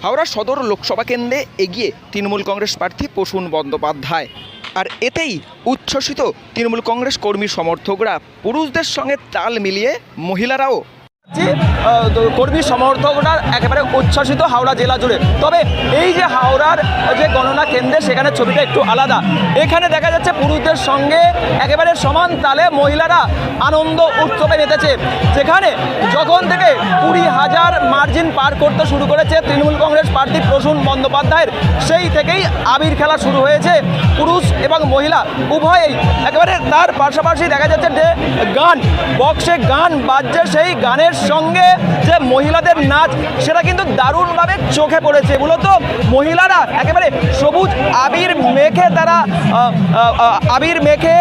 হাওড়া সদর লোকসভা কেন্দ্রে এগিয়ে তৃণমূল কংগ্রেস প্রার্থী প্রসূন বন্দ্যোপাধ্যায়। আর এতেই উচ্ছ্বসিত তৃণমূল কংগ্রেস কর্মী সমর্থকরা। পুরুষদের সঙ্গে তাল মিলিয়ে মহিলারাও কর্মী সমর্থকরা একেবারে উচ্ছ্বসিত হাওড়া জেলা জুড়ে। তবে এই যে হাওড়ার যে গণনা কেন্দ্রে, সেখানে ছবিটা একটু আলাদা। এখানে দেখা যাচ্ছে পুরুষদের সঙ্গে একেবারে সমান তালে মহিলারা আনন্দ উৎসবে মেতেছে। যেখানে যখন থেকে 20,000 মার্জিন পার করতে শুরু করেছে তৃণমূল কংগ্রেস প্রার্থী প্রসূন বন্দ্যোপাধ্যায়ের, সেই থেকেই আবির খেলা শুরু হয়েছে পুরুষ এবং মহিলা উভয়েই। একেবারে তার পাশাপাশি দেখা যাচ্ছে যে গান, বক্সে গান বাজছে, সেই গানের সঙ্গে যে মহিলাদের নাচ, সেটা কিন্তু দারুণভাবে চোখে পড়েছে। মূলত মহিলারা একেবারে সবুজ আবির মেখে, তারা আবির মেখে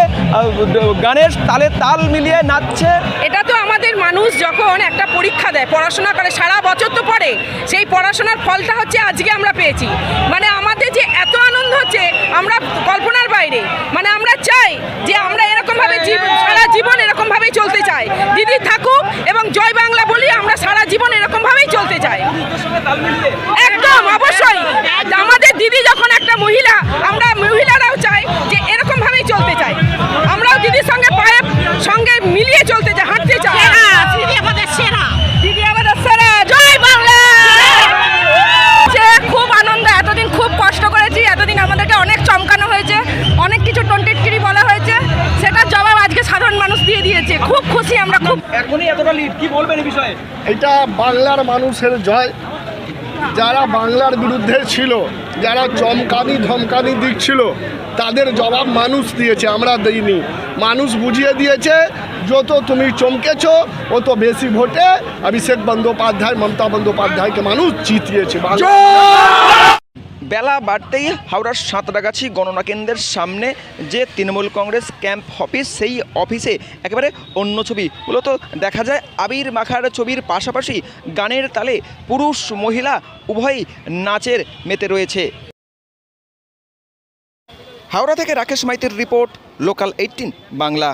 গানের তালে তাল মিলিয়ে নাচছে। এটা তো আমাদের মানুষ যখন একটা পরীক্ষা দেয়, পড়াশোনা করে সারা বছর তো পড়ে, সেই পড়াশোনার ফলটা হচ্ছে আজকে আমরা পেয়েছি। মানে আমাদের যে এত আনন্দ হচ্ছে, আমরা কল্পনার বাইরে। মানে আমরা চাই যে আমরা এরকমভাবে সারা জীবন এরকমভাবেই চলতে চাই। দিদি থাকুক এবং জয় বাংলা বলি, আমরা সারা জীবন এরকমভাবেই চলতে চাই। একদম অবশ্যই, আমাদের দিদি যখন একটা মহিলা, আমরা মহিলারাও চাই যে এরকমভাবেই চলতে চাই। আমরাও দিদির সঙ্গে পায়ে সঙ্গে মিলিয়ে চলতে চাই, হাঁটতে চাই। দিদি আমাদের সেরা, দিদি আমাদের সেরা, জয় বাংলা। খুব আনন্দ, এতদিন খুব কষ্ট করেছি, এতদিন আমাদেরকে অনেক চমকানো হয়েছে, অনেক কিছু টন্টিটকিরি বলা হয়েছে, সেটার জবাব আজকে সাধারণ মানুষ দিয়ে দিয়েছে। খুব খুশি আমরা, খুব। এখনই এতটা লিড, কি বলবেন এই বিষয়ে? এটা বাংলার মানুষের জয়। যারা বাংলার বিরুদ্ধে ছিল, যারা চমকানি ধমকানি দিচ্ছিল, তাদের জবাব মানুষ দিয়েছে, আমরা দিইনি। মানুষ বুঝিয়ে দিয়েছে, যত তুমি চমকেছো অত বেশি ভোটে অভিষেক বন্দ্যোপাধ্যায়, মমতা বন্দ্যোপাধ্যায়কে মানুষ জিতিয়েছে। বেলা বাড়তেই হাওড়ার সাঁতরাগাছি গণনা কেন্দ্রের সামনে যে তৃণমূল কংগ্রেস ক্যাম্প অফিস, সেই অফিসে একেবারে অন্য ছবি। মূলত দেখা যায় আবির মাখার ছবির পাশাপাশি গানের তালে পুরুষ মহিলা উভয়ই নাচের মেতে রয়েছে। হাওড়া থেকে রাকেশ মাইতির রিপোর্ট, লোকাল 18 বাংলা।